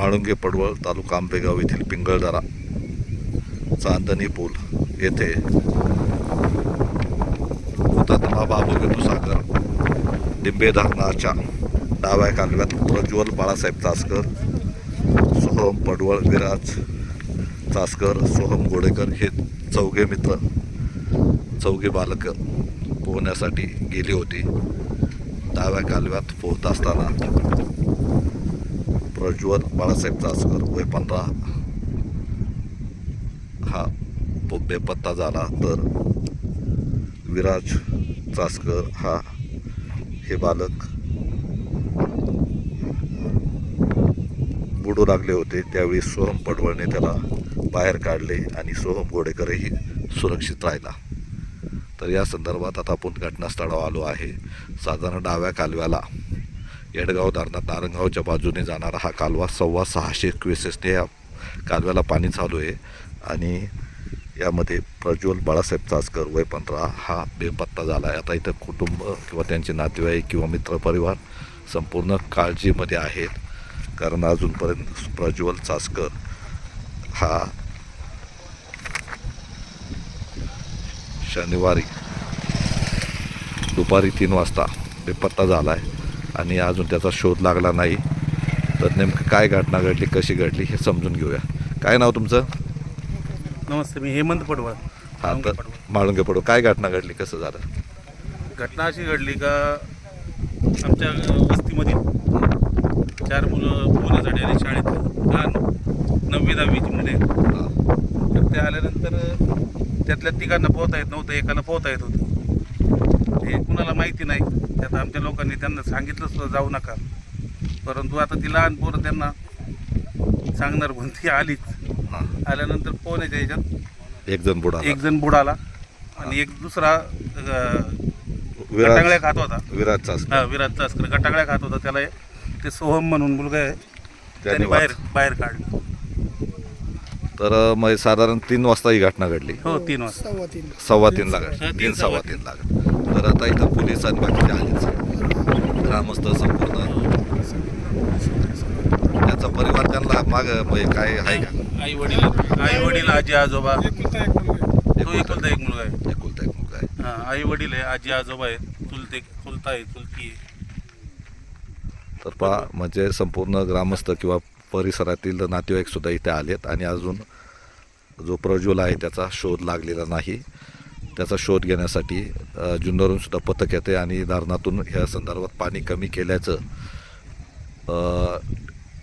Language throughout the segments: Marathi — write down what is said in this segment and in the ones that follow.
म्हाळुंगे पडवळ तालुका आंबेगाव येथील पिंगळदरा चांदणी पूल येथे हुतात्मा बाबू विठूसागर डिंबे धरणाच्या डाव्या कालव्यात प्रज्वल बाळासाहेब चासकर, सोहम पडवळ, विराज चासकर, सोहम गोडेकर हे चौघे बालक पोहण्यासाठी गेली होती. डाव्या कालव्यात पोहत असताना प्रज्वल बाळासाहेब चासकर वय 15 हा बेपत्ता झाला, तर विराज चासकर हे बालक बुडू लागले होते. त्यावेळी सोहम पडवळने त्याला बाहेर काढले आणि सोहम गोडेकरही सुरक्षित राहिला. तर या संदर्भात आता आपण घटनास्थळावर आलो आहे. साधारण डाव्या कालव्याला येडगाव धरणात नारंगावच्या बाजूने जाणारा हा कालवा 650 क्युसेसने या कालव्याला पाणी चालू आहे आणि यामध्ये प्रज्वल बाळासाहेब चासकर वय 15 हा बेपत्ता झाला आहे. आता इथं कुटुंब किंवा त्यांचे नातेवाईक किंवा मित्रपरिवार संपूर्ण काळजीमध्ये आहेत, कारण अजूनपर्यंत प्रज्वल चासकर हा शनिवारी दुपारी 3 वाजता बेपत्ता झाला आहे आणि अजून त्याचा शोध लागला नाही. तर नेमकं काय घटना घडली, कशी घडली हे समजून घेऊया. काय नाव तुमचं? नमस्ते, मी हेमंत पडवळ. हां, तर म्हाळुंगे पडवळ. काय घटना घडली, कसं झालं? घटना अशी घडली का आमच्या वस्तीमधील 4 मुलं पोहण्यासाठी आले शाळेत, लहान 9वी 10वीची मुले. तर ते आल्यानंतर त्यातल्या 3घांना पोहता येत नव्हतं, एकाला पोहता येत होतं. हे कुणाला माहिती नाही. त्यात आमच्या लोकांनी त्यांना सांगितलं सुद्धा जाऊ नका, परंतु आता ती लहान पोरं त्यांना सांगणार पण ती आलीच. आल्यानंतर पोहण्याच्या ह्याच्यात एक जण बुडाला आणि एक दुसरा गटांगळ्या खात होता. विराज चासकर. विराज चासकर गटांगळ्या खात होता. त्याला ते सोहम म्हणून मुलगा आहे, त्याने बाहेर काढलं. तर मग साधारण 3 वाजता ही घटना घडली. हो, 3 वाजता. 3:15 लागत. 3:15 लागत. तर आता इथं पोलीस आणि बाकीचे आलेच, ग्रामस्थ संपूर्ण. त्याचा परिवार त्यांना माग काय आहे का? आई वडील आजी आजोबा. एकुलता एक मुलगा आहे. आई वडील आहे, आजी आजोबा आहे, चुलता आहे, चुलती आहे. तर म्हणजे संपूर्ण ग्रामस्थ किंवा परिसरातील नातेवाईक सुद्धा इथे आलेत आणि अजून जो प्रज्वल आहे त्याचा शोध लागलेला नाही. त्याचा शोध घेण्यासाठी जुन्नरहून सुद्धा पथक येते आणि धरणातून ह्या संदर्भात पाणी कमी केल्याचं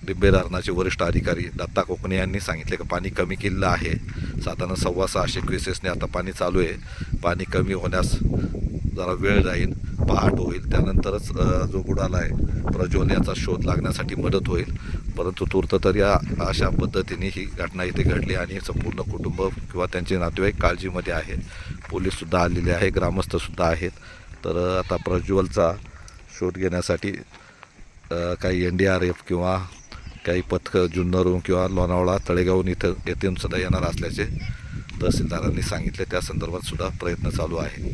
डिंबे धरणाचे वरिष्ठ अधिकारी दत्ता कोकणे यांनी सांगितले की पाणी कमी केलेलं आहे. साधारण 650 क्युसेसने आता पाणी चालू आहे. पाणी कमी होण्यास जरा वेळ जाईल, पहाट होईल, त्यानंतरच जो बुडाला आहे प्रज्वल याचा शोध लागण्यासाठी मदत होईल. परंतु तूर्त तर या अशा पद्धतीने ही घटना इथे घडली आणि संपूर्ण कुटुंब किंवा त्यांचे नातेवाईक काळजीमध्ये आहेत. पोलीससुद्धा आलेले आहे, ग्रामस्थसुद्धा आहेत. तर आता प्रज्वलचा शोध घेण्यासाठी काही NDRF किंवा काही पथकं जुन्नरहून किंवा लोणावळा, तळेगावहून येथून सुद्धा येणार असल्याचे तहसीलदारांनी सांगितले. त्या संदर्भात सुद्धा प्रयत्न चालू आहे.